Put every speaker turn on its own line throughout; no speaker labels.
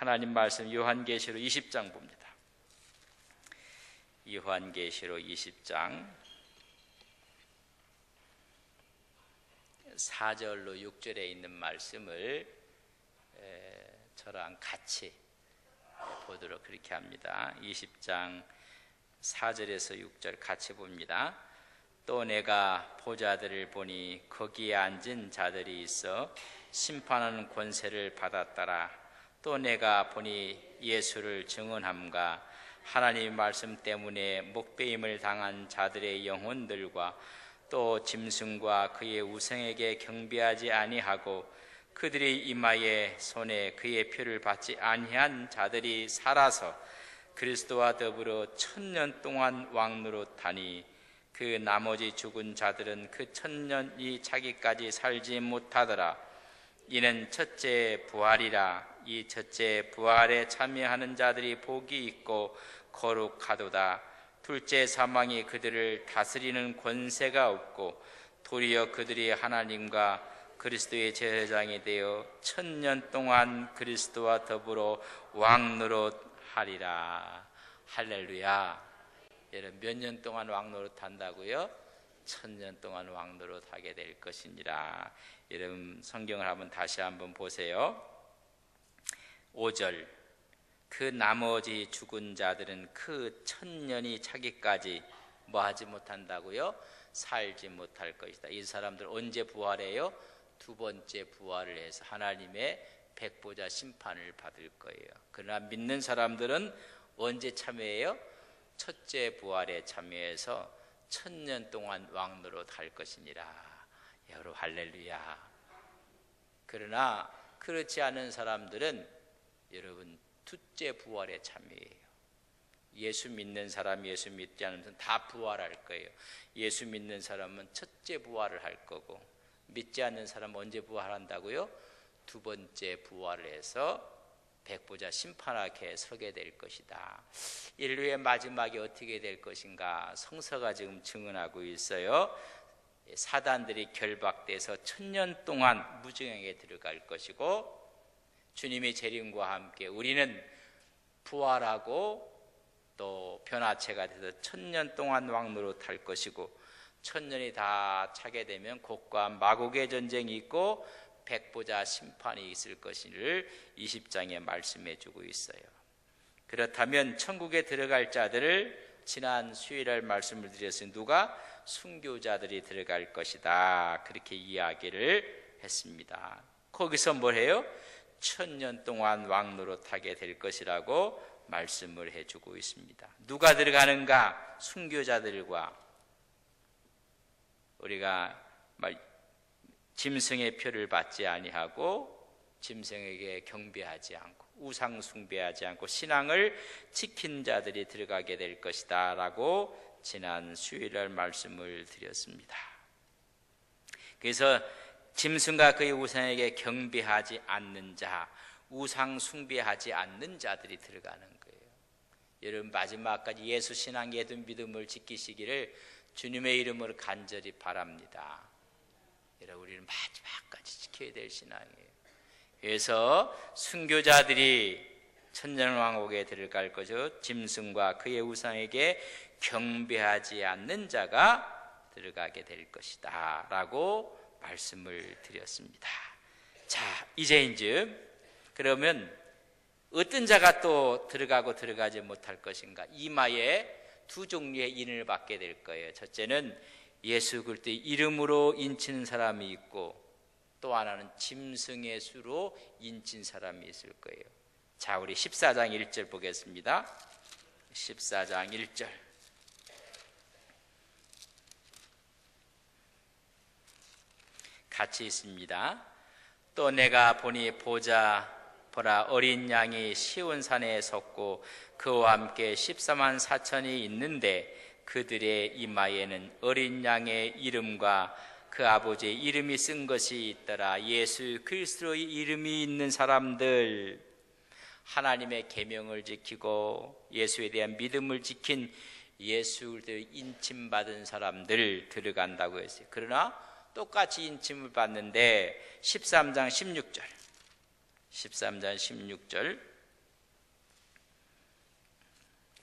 하나님 말씀 요한계시록 20장 봅니다. 요한계시록 20장 4절로 6절에 있는 말씀을 저랑 같이 보도록 그렇게 합니다. 20장 4절에서 6절 같이 봅니다. 또 내가 보좌들을 보니 거기에 앉은 자들이 있어 심판하는 권세를 받았더라. 또 내가 보니 예수를 증언함과 하나님의 말씀 때문에 목배임을 당한 자들의 영혼들과 또 짐승과 그의 우상에게 경배하지 아니하고 그들의 이마에 손에 그의 표를 받지 아니한 자들이 살아서 그리스도와 더불어 1000년 동안 왕노릇하니 그 나머지 죽은 자들은 그 1000년이 차기까지 살지 못하더라. 이는 첫째 부활이라. 이 첫째 부활에 참여하는 자들이 복이 있고 거룩하도다. 둘째 사망이 그들을 다스리는 권세가 없고 도리어 그들이 하나님과 그리스도의 제사장이 되어 1000년 동안 그리스도와 더불어 왕노릇하리라. 할렐루야. 여러분 몇 년 동안 왕노릇 한다고요? 1000년 동안 왕노릇 하게 될 것이니라. 여러분 성경을 한번 다시 한번 보세요. 5절 그 나머지 죽은 자들은 그 1000년이 차기까지 뭐 하지 못한다고요? 살지 못할 것이다. 이 사람들 언제 부활해요? 두 번째 부활을 해서 하나님의 백보자 심판을 받을 거예요. 그러나 믿는 사람들은 언제 참여해요? 첫째 부활에 참여해서 1000년 동안 왕노릇 할 것이니라. 여러분 할렐루야. 그러나 그렇지 않은 사람들은 여러분 둘째 부활에 참여해요. 예수 믿는 사람, 예수 믿지 않는 사람 다 부활할 거예요. 예수 믿는 사람은 첫째 부활을 할 거고 믿지 않는 사람은 언제 부활한다고요? 두 번째 부활을 해서 백보자 심판하게 서게 될 것이다. 인류의 마지막이 어떻게 될 것인가? 성서가 지금 증언하고 있어요. 사단들이 결박돼서 1000년 동안 무정행에 들어갈 것이고 주님의 재림과 함께 우리는 부활하고 또 변화체가 돼서 1000년 동안 왕노릇 할 것이고 1000년이 다 차게 되면 곡과 마곡의 전쟁이 있고 백보자 심판이 있을 것을 20장에 말씀해 주고 있어요. 그렇다면 천국에 들어갈 자들을 지난 수요일날 말씀을 드렸으니 누가? 순교자들이 들어갈 것이다. 그렇게 이야기를 했습니다. 거기서 뭘 해요? 1000년 동안 왕노릇하게 될 것이라고 말씀을 해주고 있습니다. 누가 들어가는가? 순교자들과 우리가 짐승의 표를 받지 아니하고 짐승에게 경배하지 않고 우상 숭배하지 않고 신앙을 지킨 자들이 들어가게 될 것이다 라고 지난 수요일날 말씀을 드렸습니다. 그래서 짐승과 그의 우상에게 경배하지 않는 자, 우상 숭배하지 않는 자들이 들어가는 거예요. 여러분 마지막까지 예수 신앙 예수 믿음을 지키시기를 주님의 이름으로 간절히 바랍니다. 여러분 우리는 마지막까지 지켜야 될 신앙이에요. 그래서 순교자들이 천년왕국에 들어갈 것이요 짐승과 그의 우상에게 경배하지 않는 자가 들어가게 될 것이다 라고 말씀을 드렸습니다. 자 이제 그러면 어떤 자가 또 들어가고 들어가지 못할 것인가? 이마에 두 종류의 인을 받게 될 거예요. 첫째는 예수 그리스도의 이름으로 인치는 사람이 있고 또 하나는 짐승의 수로 인친 사람이 있을 거예요. 자 우리 14장 1절 보겠습니다. 14장 1절 같이 있습니다. 또 내가 보니 보라 어린 양이 시온산에 섰고 그와 함께 14만 4천이 있는데 그들의 이마에는 어린 양의 이름과 그 아버지의 이름이 쓴 것이 있더라. 예수 그리스도의 이름이 있는 사람들, 하나님의 계명을 지키고 예수에 대한 믿음을 지킨 예수를 인침받은 사람들 들어간다고 했어요. 그러나 똑같이 인침을 받는데 13장 16절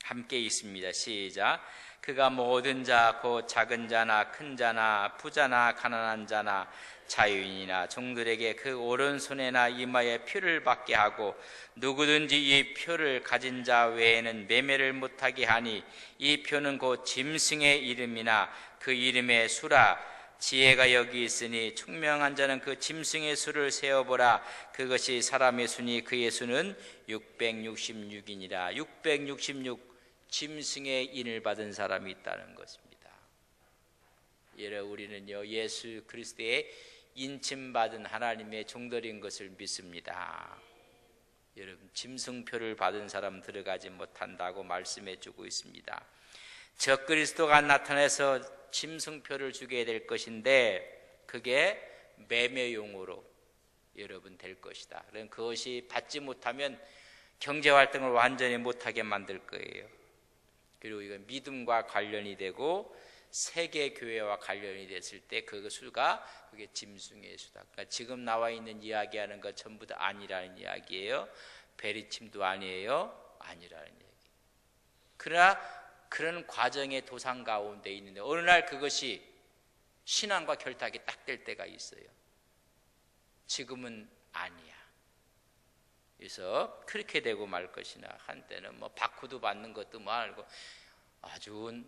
함께 있습니다. 시작. 그가 모든 자 곧 작은 자나 큰 자나 부자나 가난한 자나 자유인이나 종들에게 그 오른손에나 이마에 표를 받게 하고 누구든지 이 표를 가진 자 외에는 매매를 못하게 하니 이 표는 곧 짐승의 이름이나 그 이름의 수라. 지혜가 여기 있으니 총명한 자는 그 짐승의 수를 세어보라. 그것이 사람의 수니 그의 수는 666이니라. 666 짐승의 인을 받은 사람이 있다는 것입니다. 여러분, 우리는요 예수 그리스도의 인침받은 하나님의 종들인 것을 믿습니다. 여러분, 짐승표를 받은 사람 들어가지 못한다고 말씀해 주고 있습니다. 저 그리스도가 나타나서 짐승표를 주게 될 것인데 그게 매매용으로 여러분 될 것이다. 그럼 그것이 받지 못하면 경제활동을 완전히 못하게 만들 거예요. 그리고 이건 믿음과 관련이 되고 세계교회와 관련이 됐을 때 그 수가 그게 짐승의 수다. 그러니까 지금 나와 있는 이야기하는 것 전부 다 아니라는 이야기예요. 베리침도 아니에요. 아니라는 얘기. 그러나 그런 과정의 도상 가운데 있는데 어느 날 그것이 신앙과 결탁이 딱 될 때가 있어요. 지금은 아니야. 그래서 그렇게 되고 말 것이나 한때는 뭐 바쿠도 받는 것도 뭐 알고 아주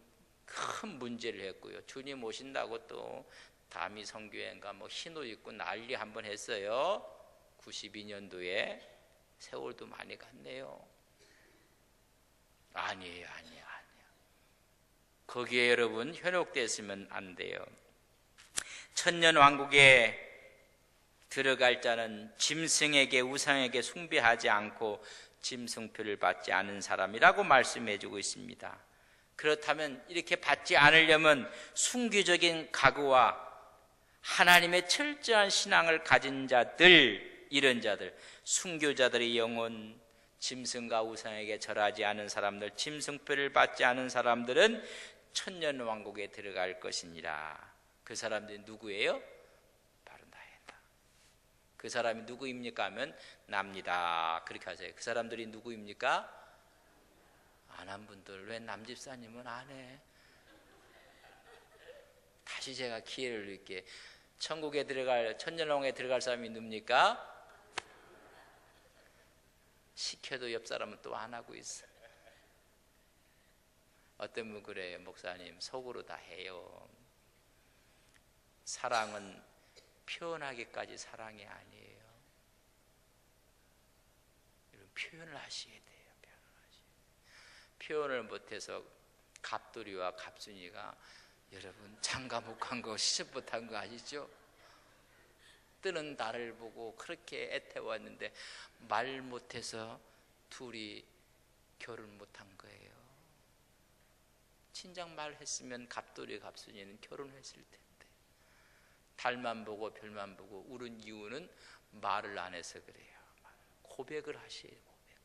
큰 문제를 했고요. 주님 오신다고 또 다미 성교회인가 뭐 흰옷 입고 난리 한번 했어요. 92년도에 세월도 많이 갔네요. 아니에요. 거기에 여러분 현혹됐으면 안 돼요. 천년왕국에 들어갈 자는 짐승에게 우상에게 숭배하지 않고 짐승표를 받지 않은 사람이라고 말씀해 주고 있습니다. 그렇다면 이렇게 받지 않으려면 순교적인 각오와 하나님의 철저한 신앙을 가진 자들, 이런 자들, 순교자들의 영혼, 짐승과 우상에게 절하지 않은 사람들, 짐승표를 받지 않은 사람들은 천년왕국에 들어갈 것이니라. 그 사람들이 누구예요? 그 사람이 누구입니까? 하면 납니다. 그렇게 하세요. 그 사람들이 누구입니까? 안 한 분들. 왜 남집사님은 안 해? 다시 제가 기회를 드릴게요. 천국에 들어갈, 천년왕국에 들어갈 사람이 누굽니까? 시켜도 옆 사람은 또 안 하고 있어. 어떤 분 그래요. 목사님 속으로 다 해요. 사랑은 표현하기까지 사랑이 아니에요. 여러분 표현을 하셔야 돼요. 표현을 못해서 갑돌이와 갑순이가 여러분 장가 못 간 거 시집 못한 거 아시죠? 뜨는 달을 보고 그렇게 애태웠는데 말 못해서 둘이 결혼 못한 거예요. 진작 말했으면 갑돌이 갑순이는 결혼했을 텐데 달만 보고 별만 보고 울은 이유는 말을 안 해서 그래요. 고백을 하셔야 돼요. 고백을.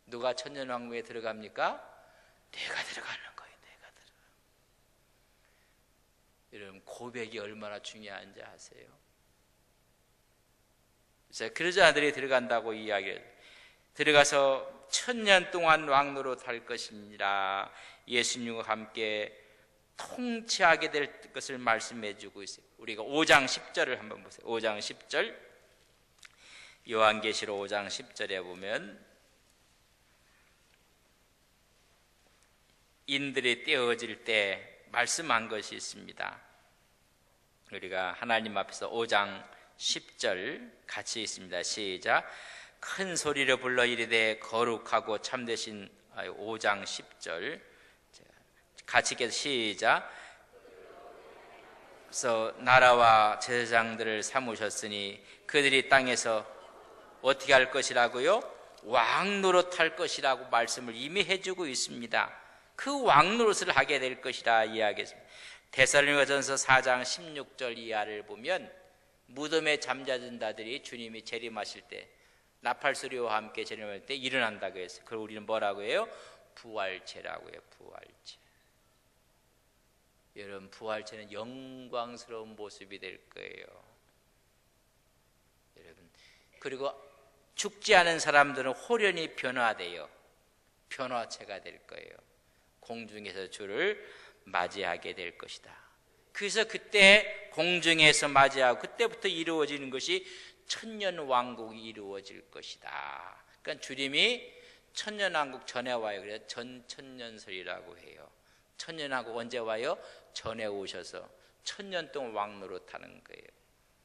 누가 천년왕국에 들어갑니까? 내가 들어가는 거예요. 내가 들어가. 여러분 고백이 얼마나 중요한지 아세요? 그래서 그러자들이 들어간다고 이야기해요. 들어가서 천년 동안 왕노로 탈 것이니라. 예수님과 함께 통치하게 될 것을 말씀해 주고 있어요. 우리가 5장 10절을 한번 보세요. 5장 10절 요한계시록 5장 10절에 보면 인들이 떼어질 때 말씀한 것이 있습니다. 우리가 하나님 앞에서 5장 10절 같이 있습니다. 시작. 큰 소리로 불러 이르되 거룩하고 참되신 5장 10절 같이 읽어서 시작. 그래서 나라와 제사장들을 삼으셨으니 그들이 땅에서 어떻게 할 것이라고요? 왕노릇 할 것이라고 말씀을 이미 해주고 있습니다. 그 왕노릇을 하게 될 것이라 이야기했습니다. 데살로니가전서 4장 16절 이하를 보면 무덤에 잠자던 자들이 주님이 재림하실 때 나팔소리와 함께 재림할 때 일어난다고 했어요. 그걸 우리는 뭐라고 해요? 부활체라고 해요. 부활체. 여러분 부활체는 영광스러운 모습이 될 거예요. 여러분 그리고 죽지 않은 사람들은 홀연히 변화돼요. 변화체가 될 거예요. 공중에서 주를 맞이하게 될 것이다. 그래서 그때 공중에서 맞이하고 그때부터 이루어지는 것이 천년왕국이 이루어질 것이다. 그러니까 주님이 천년왕국 전에 와요. 그래서 전천년설이라고 해요. 천년왕국 언제 와요? 전에 오셔서 천년 동안 왕노릇 하는 거예요.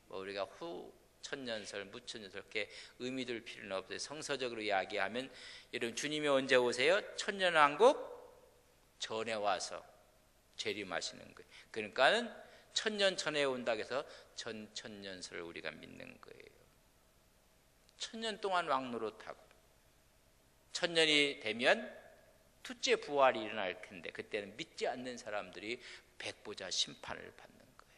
뭐 우리가 후 천년설, 무천년설 이렇게 의미 둘 필요는 없어요. 성서적으로 이야기하면 여러분 주님이 언제 오세요? 천년왕국 전에 와서 재림하시는 거예요. 그러니까는 천년 전에 온다고 해서 전천년설을 우리가 믿는 거예요. 천년 동안 왕노릇하고 천년이 되면 둘째 부활이 일어날 텐데 그때는 믿지 않는 사람들이 백보자 심판을 받는 거예요.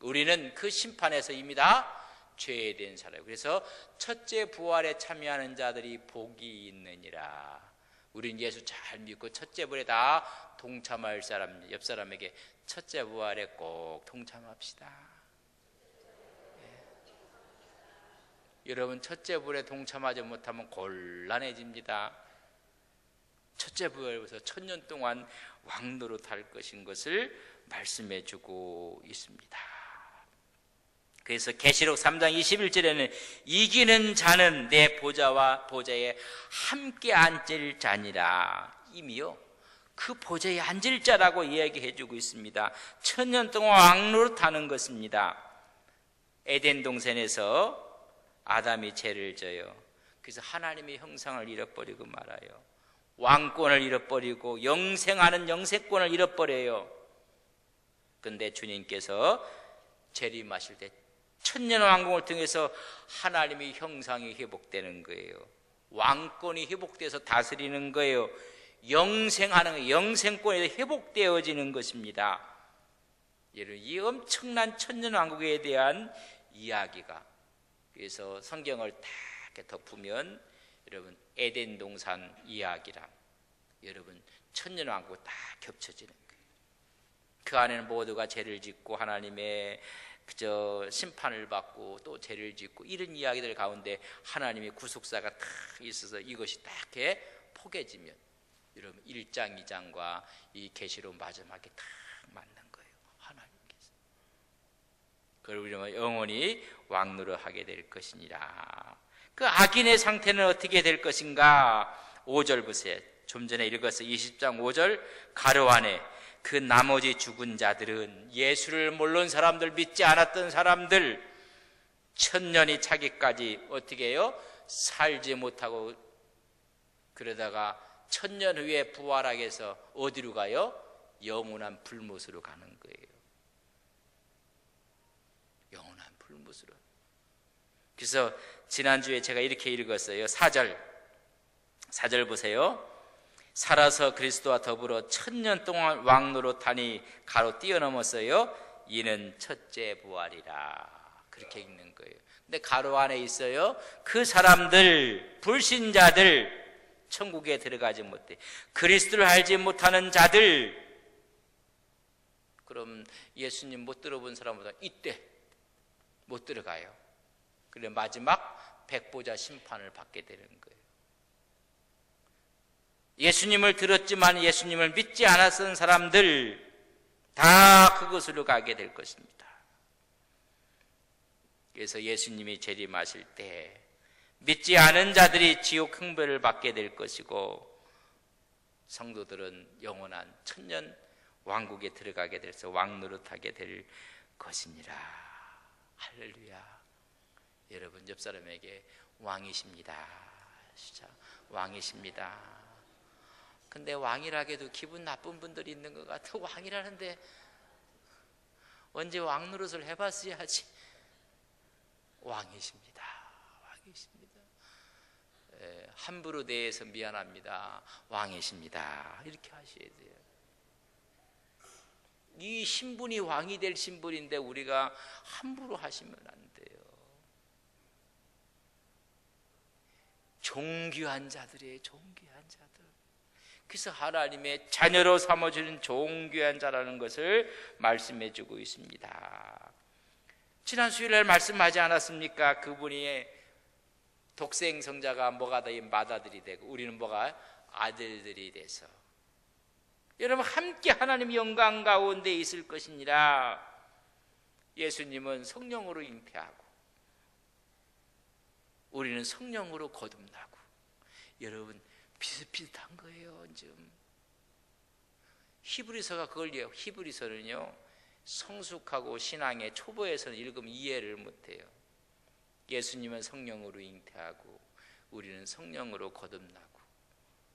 우리는 그 심판에서 이미 다 죄된 사람이에요. 그래서 첫째 부활에 참여하는 자들이 복이 있느니라. 우린 예수 잘 믿고 첫째 부활에 다 동참할 사람, 옆 사람에게 첫째 부활에 꼭 동참합시다. 여러분 첫째 부활에 동참하지 못하면 곤란해집니다. 첫째 부활에서 천년 동안 왕노릇 할 것인 것을 말씀해 주고 있습니다. 그래서 계시록 3장 21절에는 이기는 자는 내 보좌에 함께 앉을 자니라. 이미요 그 보좌에 앉을 자라고 이야기해 주고 있습니다. 천년 동안 왕노릇 하는 것입니다. 에덴 동산에서 아담이 죄를 져요. 그래서 하나님의 형상을 잃어버리고 말아요. 왕권을 잃어버리고 영생하는 영생권을 잃어버려요. 그런데 주님께서 재림하실 때 천년왕국을 통해서 하나님의 형상이 회복되는 거예요. 왕권이 회복돼서 다스리는 거예요. 영생하는 거예요. 영생권이 회복되어지는 것입니다. 여러분 이 엄청난 천년왕국에 대한 이야기가, 그래서 성경을 다 이렇게 덮으면 여러분 에덴 동산 이야기랑 여러분 천년왕국 다 겹쳐지는 거예요. 그 안에는 모두가 죄를 짓고 하나님의 그저 심판을 받고 또 죄를 짓고 이런 이야기들 가운데 하나님의 구속사가 딱 있어서 이것이 딱 이렇게 포개지면 여러분 1장 2장과 이 계시록 마지막에 딱 맞는 거예요. 하나님께서. 그걸 우리는 영원히 왕노릇하게 될 것이니라. 그 악인의 상태는 어떻게 될 것인가? 5절 보세요. 좀 전에 읽었어요. 20장 5절 가로 안에 그 나머지 죽은 자들은 예수를 모르는 사람들, 믿지 않았던 사람들, 천년이 차기까지 어떻게 해요? 살지 못하고 그러다가 천년 후에 부활하게 해서 어디로 가요? 영원한 불못으로 가는 거예요. 영원한 불못으로. 그래서 지난주에 제가 이렇게 읽었어요. 4절 보세요. 살아서 그리스도와 더불어 천년 동안 왕노릇하니 가로 뛰어넘었어요. 이는 첫째 부활이라. 그렇게 읽는 거예요. 근데 가로 안에 있어요. 그 사람들, 불신자들, 천국에 들어가지 못해. 그리스도를 알지 못하는 자들. 그럼 예수님 못 들어본 사람보다 이때 못 들어가요. 그래 마지막 백보자 심판을 받게 되는 거예요. 예수님을 들었지만 예수님을 믿지 않았던 사람들 다 그곳으로 가게 될 것입니다. 그래서 예수님이 재림하실 때 믿지 않은 자들이 지옥 형벌을 받게 될 것이고 성도들은 영원한 천년 왕국에 들어가게 돼서 왕노릇하게 될 것이니라. 할렐루야. 여러분 옆 사람에게 왕이십니다. 진짜 왕이십니다. 근데 왕이라게도 기분 나쁜 분들이 있는 것 같아. 왕이라는데 언제 왕노릇을 해봤어야지. 왕이십니다. 왕이십니다. 함부로 대해서 미안합니다. 왕이십니다. 이렇게 하셔야 돼요. 이 신분이 왕이 될 신분인데 우리가 함부로 하시면 안 돼요. 존귀한 자들이에요. 존귀한 자들. 그래서 하나님의 자녀로 삼아주는 존귀한 자라는 것을 말씀해 주고 있습니다. 지난 수요일날 말씀하지 않았습니까? 그분이 독생 성자가 뭐가 다 마다들이 되고 우리는 뭐가 아들들이 돼서 여러분 함께 하나님의 영광 가운데 있을 것이니라. 예수님은 성령으로 잉태하고 우리는 성령으로 거듭나고. 여러분 비슷비슷한 거예요. 좀 히브리서가 그걸 얘기해요. 히브리서는요 성숙하고 신앙의 초보에서는 읽으면 이해를 못해요. 예수님은 성령으로 잉태하고 우리는 성령으로 거듭나고,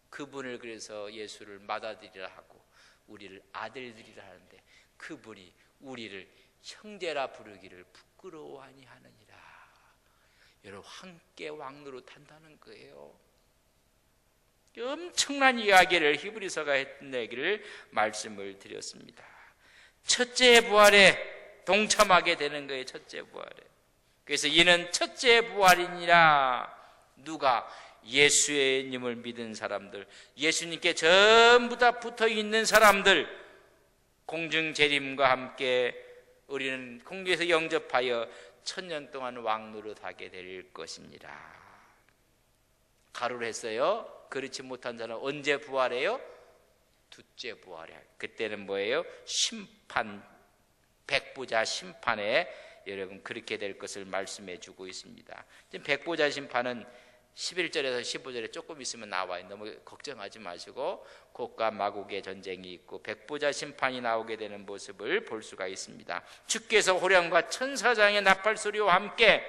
그분을 그래서 예수를 맏아들이라 하고 우리를 아들들이라 하는데, 그분이 우리를 형제라 부르기를 부끄러워하니 하느니라. 여러분 함께 왕노릇 한다는 거예요. 엄청난 이야기를 히브리서가 했던 얘기를 말씀을 드렸습니다. 첫째 부활에 동참하게 되는 거예요. 첫째 부활에. 그래서 이는 첫째 부활이니라. 누가? 예수님을 믿은 사람들, 예수님께 전부 다 붙어있는 사람들, 공중재림과 함께 우리는 공중에서 영접하여 천년 동안 왕노릇하게 될 것입니다. 가로를 했어요. 그렇지 못한 사람은 언제 부활해요? 둘째 부활해. 그때는 뭐예요? 심판, 백보자 심판에 여러분 그렇게 될 것을 말씀해 주고 있습니다. 지금 백보자 심판은 11절에서 15절에 조금 있으면 나와요. 너무 걱정하지 마시고 곡과 마곡의 전쟁이 있고 백보자 심판이 나오게 되는 모습을 볼 수가 있습니다. 주께서 호령과 천사장의 나팔소리와 함께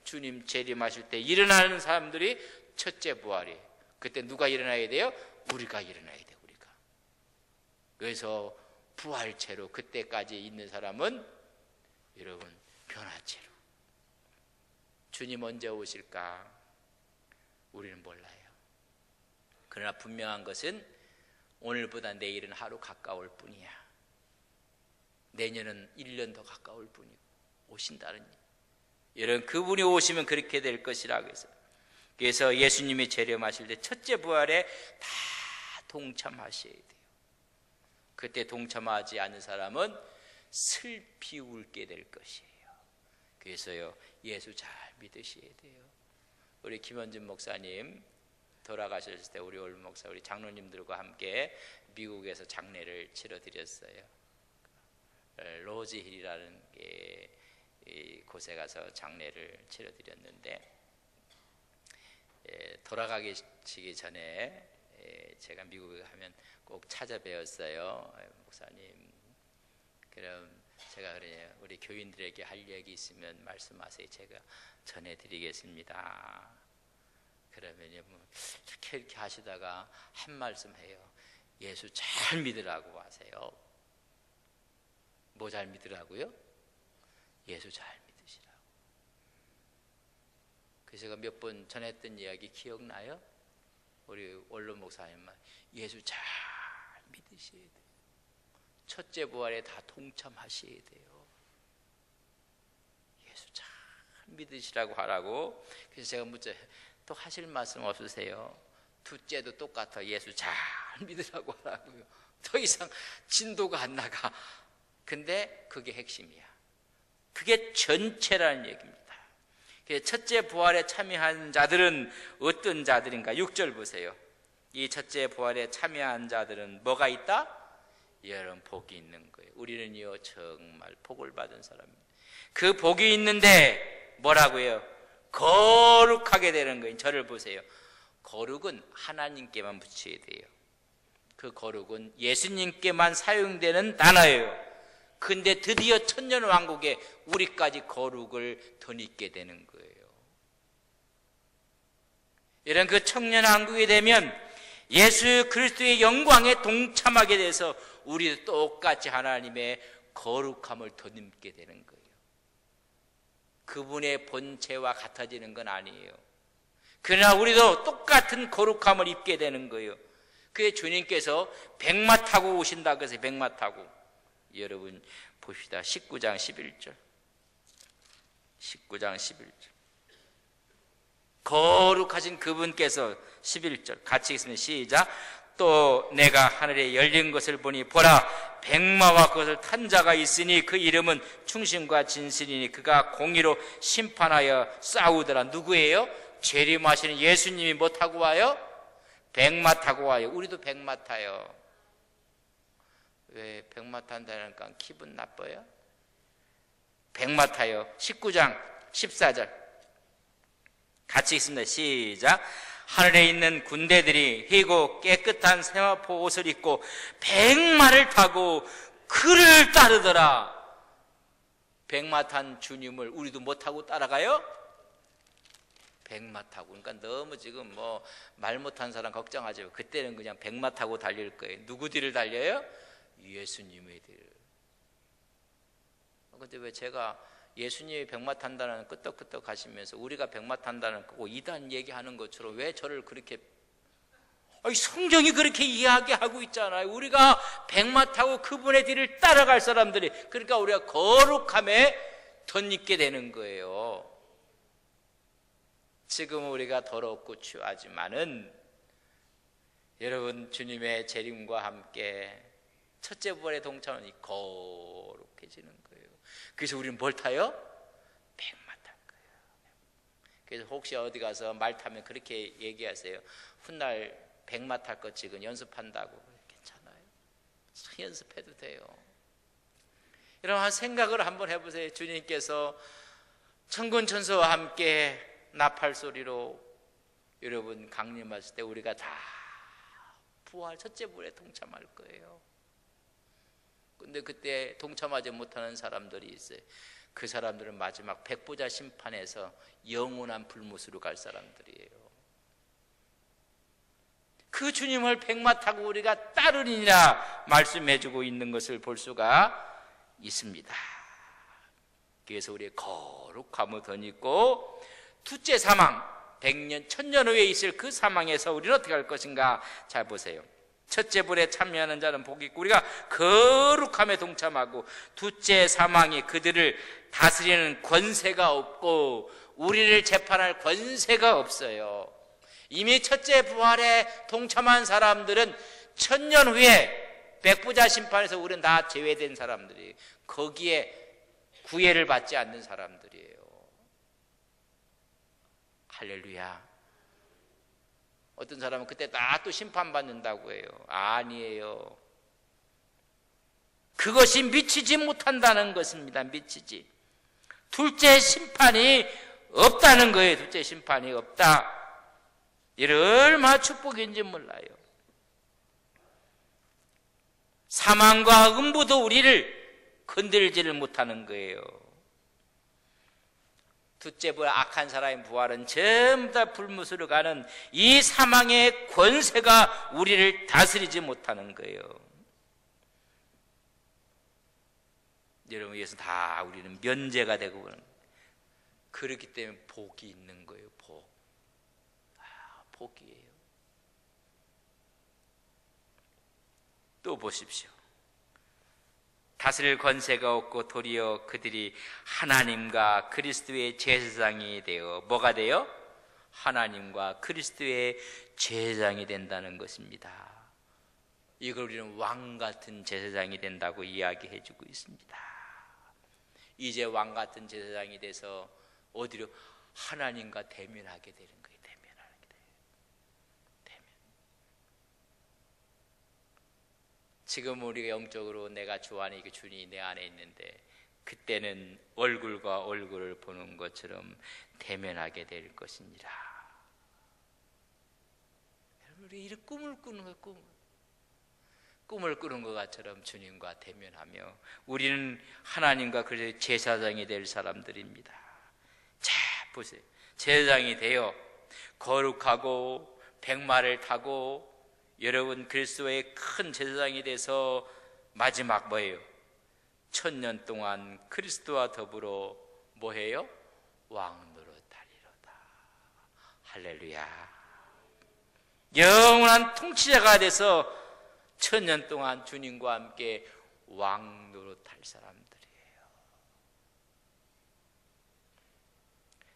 주님 재림하실 때 일어나는 사람들이 첫째 부활이에요. 그때 누가 일어나야 돼요? 우리가 일어나야 돼요. 우리가. 그래서 부활체로 그때까지 있는 사람은 여러분 변화체로. 주님 언제 오실까? 우리는 몰라요. 그러나 분명한 것은 오늘보다 내일은 하루 가까울 뿐이야. 내년은 1년 더 가까울 뿐이고 오신다는 일. 여러분 그분이 오시면 그렇게 될 것이라고 해서. 그래서 예수님이 재림하실 때 첫째 부활에 다 동참하셔야 돼요. 그때 동참하지 않는 사람은 슬피 울게 될 것이에요. 그래서요 예수 잘 믿으셔야 돼요. 우리 김원준 목사님 돌아가셨을 때 우리 올 목사, 우리 장로님들과 함께 미국에서 장례를 치러드렸어요. 로즈힐이라는 곳에 가서 장례를 치러드렸는데, 돌아가시기 전에 제가 미국에 가면 꼭 찾아뵈었어요. 목사님, 그럼 제가 그래요. 우리 교인들에게 할 얘기 있으면 말씀하세요. 제가 전해드리겠습니다. 그러면요, 이렇게 하시다가 한 말씀 해요. 예수 잘 믿으라고 하세요. 뭐 잘 믿으라고요? 예수 잘 믿으시라고. 그래서 제가 몇 번 전했던 이야기 기억나요? 우리 원로 목사님 말, 예수 잘 믿으셔야 돼요. 첫째 부활에 다 동참하셔야 돼요. 예수 잘 믿으시라고 하라고. 그래서 제가 묻자, 또 하실 말씀 없으세요? 둘째도 똑같아. 예수 잘 믿으라고 하라고요. 더 이상 진도가 안 나가. 근데 그게 핵심이야. 그게 전체라는 얘기입니다. 첫째 부활에 참여한 자들은 어떤 자들인가? 6절 보세요. 이 첫째 부활에 참여한 자들은 뭐가 있다? 여러분 복이 있는 거예요. 우리는요 정말 복을 받은 사람입니다. 그 복이 있는데 뭐라고요? 거룩하게 되는 거예요. 저를 보세요. 거룩은 하나님께만 붙여야 돼요. 그 거룩은 예수님께만 사용되는 단어예요. 근데 드디어 천년왕국에 우리까지 거룩을 덧입게 되는 거예요. 이런 그 천년왕국이 되면 예수 그리스도의 영광에 동참하게 돼서 우리도 똑같이 하나님의 거룩함을 덧입게 되는 거예요. 그분의 본체와 같아지는 건 아니에요. 그러나 우리도 똑같은 거룩함을 입게 되는 거예요. 그게 주님께서 백마 타고 오신다 그래서 백마 타고. 여러분 봅시다. 19장 11절. 19장 11절. 거룩하신 그분께서 11절 같이 읽습니다. 시작. 또 내가 하늘에 열린 것을 보니 보라 백마와 그것을 탄 자가 있으니 그 이름은 충신과 진실이니 그가 공의로 심판하여 싸우더라. 누구예요? 재림하시는 예수님이 뭐 타고 와요? 백마 타고 와요. 우리도 백마 타요. 왜 백마 탄다니까 기분 나빠요? 백마 타요. 19장 14절 같이 읽습니다. 시작. 하늘에 있는 군대들이 희고 깨끗한 세마포 옷을 입고 백마를 타고 그를 따르더라. 백마 탄 주님을 우리도 못 타고 따라가요? 백마 타고. 그러니까 너무 지금 뭐 말 못한 사람 걱정하지 마. 그때는 그냥 백마 타고 달릴 거예요. 누구 뒤를 달려요? 예수님의 뒤를. 근데 왜 제가 예수님이 백마 탄다는 끄떡끄떡 하시면서 우리가 백마 탄다는 꼭 이단 얘기하는 것처럼 왜 저를 그렇게, 아니 성경이 그렇게 이야기하고 있잖아요. 우리가 백마 타고 그분의 뒤를 따라갈 사람들이, 그러니까 우리가 거룩함에 덧입게 되는 거예요. 지금 우리가 더럽고 추하지만은 여러분 주님의 재림과 함께 첫째 부활에 동참하니 거룩해지는 거예요. 그래서 우리는 뭘 타요? 백마 탈 거예요. 그래서 혹시 어디 가서 말 타면 그렇게 얘기하세요. 훗날 백마 탈 것 지금 연습한다고. 괜찮아요. 연습해도 돼요. 여러분 생각을 한번 해보세요. 주님께서 천군천사와 함께 나팔 소리로 여러분 강림하실 때 우리가 다 부활 첫째 부활에 동참할 거예요. 근데 그때 동참하지 못하는 사람들이 있어요. 그 사람들은 마지막 백보자 심판에서 영원한 불못으로 갈 사람들이에요. 그 주님을 백마 타고 우리가 따르리라 말씀해주고 있는 것을 볼 수가 있습니다. 그래서 우리의 거룩함을 덧입고 둘째 사망, 100년, 1000년 후에 있을 그 사망에서 우리는 어떻게 할 것인가? 잘 보세요. 첫째 불에 참여하는 자는 복이 있고 우리가 거룩함에 동참하고, 둘째 사망이 그들을 다스리는 권세가 없고 우리를 재판할 권세가 없어요. 이미 첫째 부활에 동참한 사람들은 1000년 후에 백부자 심판에서 우리는 다 제외된 사람들이에요. 거기에 구애를 받지 않는 사람들이에요. 할렐루야. 어떤 사람은 그때 다 또 심판받는다고 해요. 아니에요. 그것이 미치지 못한다는 것입니다. 미치지. 둘째 심판이 없다는 거예요. 둘째 심판이 없다. 이를 얼마나 축복인지 몰라요. 사망과 음부도 우리를 건들지를 못하는 거예요. 둘째 부활, 악한 사람의 부활은 전부 다 불못으로 가는 이 사망의 권세가 우리를 다스리지 못하는 거예요. 여러분, 여기서 다 우리는 면제가 되고 그렇기 때문에 복이 있는 거예요. 복. 복이에요. 또 보십시오. 다스릴 권세가 없고 도리어 그들이 하나님과 그리스도의 제사장이 되어 뭐가 돼요? 하나님과 그리스도의 제사장이 된다는 것입니다. 이걸 우리는 왕 같은 제사장이 된다고 이야기해 주고 있습니다. 이제 왕 같은 제사장이 돼서 어디로? 하나님과 대면하게 되는 거예요. 대면하게 돼요. 대면. 지금 우리가 영적으로 내가 좋아하는 이 주님이 내 안에 있는데 그때는 얼굴과 얼굴을 보는 것처럼 대면하게 될 것이니라. 여러분, 우리 이런 꿈을 꾸는 거예요. 꿈을 꾸는 것처럼 주님과 대면하며 우리는 하나님과 그리스도의 제사장이 될 사람들입니다. 자, 보세요. 제사장이 되어 거룩하고 백마를 타고 여러분 그리스도의 큰 제사장이 돼서 마지막 뭐예요? 1000년 동안 그리스도와 더불어 뭐해요? 왕노릇하리로다. 할렐루야. 영원한 통치자가 돼서 1000년 동안 주님과 함께 왕노릇할 사람들이에요.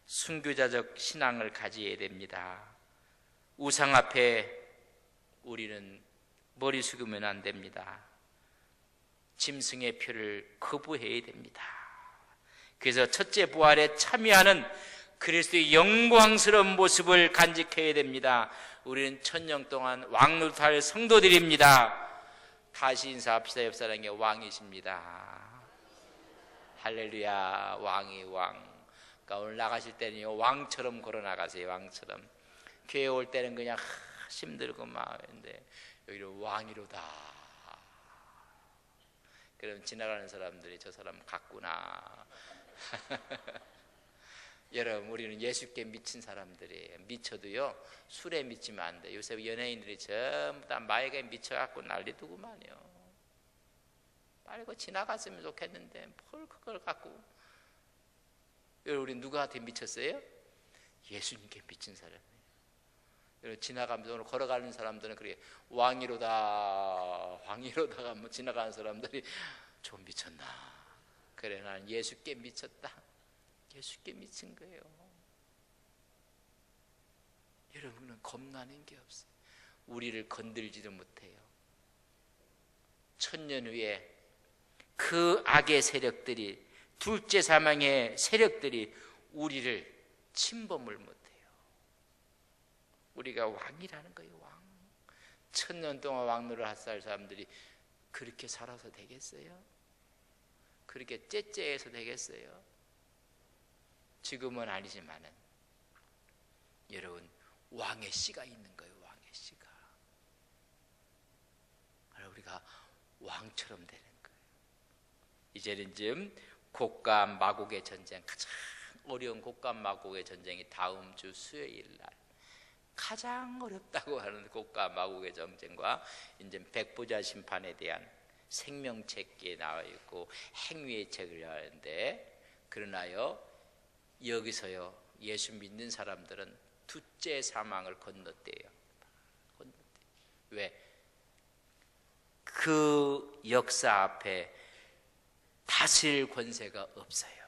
순교자적 신앙을 가져야 됩니다. 우상 앞에 우리는 머리 숙이면 안 됩니다. 짐승의 표를 거부해야 됩니다. 그래서 첫째 부활에 참여하는 그리스도의 영광스러운 모습을 간직해야 됩니다. 우리는 천년 동안 왕노릇할 성도들입니다. 다시 인사합시다. 옆 사람에게 왕이십니다. 할렐루야. 왕이 왕. 그러니까 오늘 나가실 때는요, 왕처럼 걸어 나가세요. 왕처럼. 교회 올 때는 그냥 힘들고 막 근데 여기는 왕이로다. 그럼 지나가는 사람들이 저 사람 같구나. 여러분, 우리는 예수께 미친 사람들이에요. 미쳐도요, 술에 미치면 안 돼. 요새 연예인들이 전부 다 마약에 미쳐갖고 난리두구만요. 빨리 그 지나갔으면 좋겠는데 뭘 그걸 갖고. 여러분, 우리 누구한테 미쳤어요? 예수님께 미친 사람이에요. 여러분, 지나가면서 오늘 걸어가는 사람들은 그렇게 왕이로다 왕이로다가 뭐 지나가는 사람들이 좀 미쳤나. 그래, 나는 예수께 미쳤다. 예수께 미친 거예요. 여러분은 겁나는 게 없어요. 우리를 건들지도 못해요. 천년 후에 그 악의 세력들이, 둘째 사망의 세력들이 우리를 침범을 못해요. 우리가 왕이라는 거예요. 왕. 천년 동안 왕노를 할 사람들이 그렇게 살아서 되겠어요? 그렇게 째째해서 되겠어요? 지금은 아니지만은 여러분, 왕의 씨가 있는 거예요. 왕의 씨가. 우리가 왕처럼 되는 거예요. 이제는 좀 곡과 마곡의 전쟁, 가장 어려운 곡과 마곡의 전쟁이 다음 주 수요일 날, 가장 어렵다고 하는 곡과 마곡의 전쟁과 이제 백보자 심판에 대한 생명책기에 나와 있고 행위의 책을 하는데, 그러나요 여기서요 예수 믿는 사람들은 둘째 사망을 건넜대요. 왜? 그 역사 앞에 다스릴 권세가 없어요.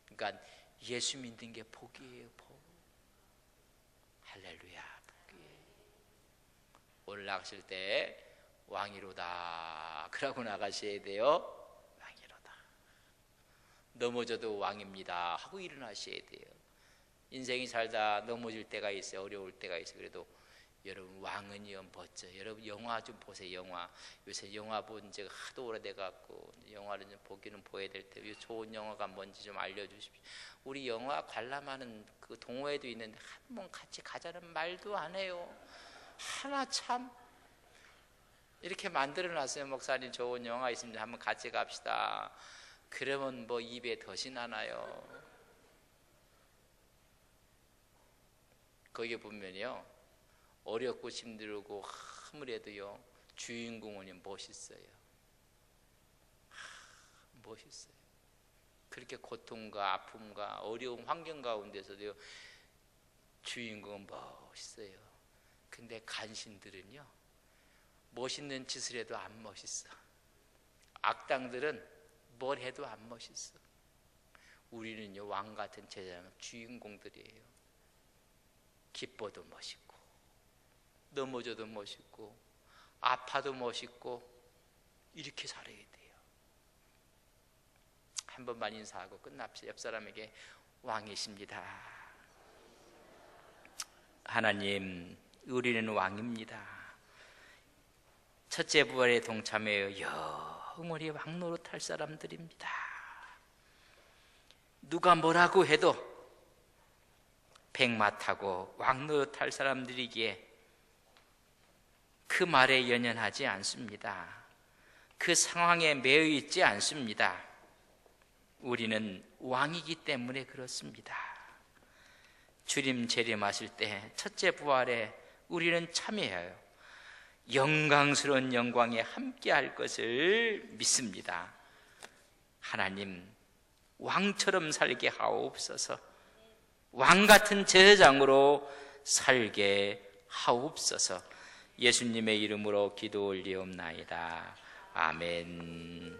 그러니까 예수 믿는 게 복이에요. 복. 할렐루야. 복이에요. 오늘 나가실 때 왕이로다 그러고 나가셔야 돼요. 왕이로다. 넘어져도 왕입니다 하고 일어나셔야 돼요. 인생이 살다 넘어질 때가 있어요. 어려울 때가 있어요. 그래도 여러분, 왕은요 멋져요. 여러분, 영화 좀 보세요. 영화. 요새 영화 본 지가 하도 오래돼갖고 영화를 좀 보기는 보여야 될 때, 좋은 영화가 뭔지 좀 알려주십시오. 우리 영화 관람하는 그 동호회도 있는데 한 번 같이 가자는 말도 안 해요. 하나 참 이렇게 만들어놨어요. 목사님, 좋은 영화 있습니다. 한번 같이 갑시다. 그러면 뭐 입에 덫이 나나요? 거기에 보면요, 어렵고 힘들고 아무래도요 주인공은 멋있어요. 멋있어요. 그렇게 고통과 아픔과 어려운 환경 가운데서도요 주인공은 멋있어요. 근데 간신들은요 멋있는 짓을 해도 안 멋있어. 악당들은 뭘 해도 안 멋있어. 우리는요 왕 같은 제자는 주인공들이에요. 기뻐도 멋있고, 넘어져도 멋있고, 아파도 멋있고, 이렇게 살아야 돼요. 한 번만 인사하고 끝납시다. 옆 사람에게 왕이십니다. 하나님, 우리는 왕입니다. 첫째 부활에 동참하여 영원히 왕노릇할 사람들입니다. 누가 뭐라고 해도 백마 타고 왕노릇할 사람들이기에 그 말에 연연하지 않습니다. 그 상황에 매여 있지 않습니다. 우리는 왕이기 때문에 그렇습니다. 주님 재림하실 때 첫째 부활에 우리는 참여해요. 영광스러운 영광에 함께할 것을 믿습니다. 하나님, 왕처럼 살게 하옵소서. 왕같은 제사장으로 살게 하옵소서. 예수님의 이름으로 기도 올리옵나이다. 아멘.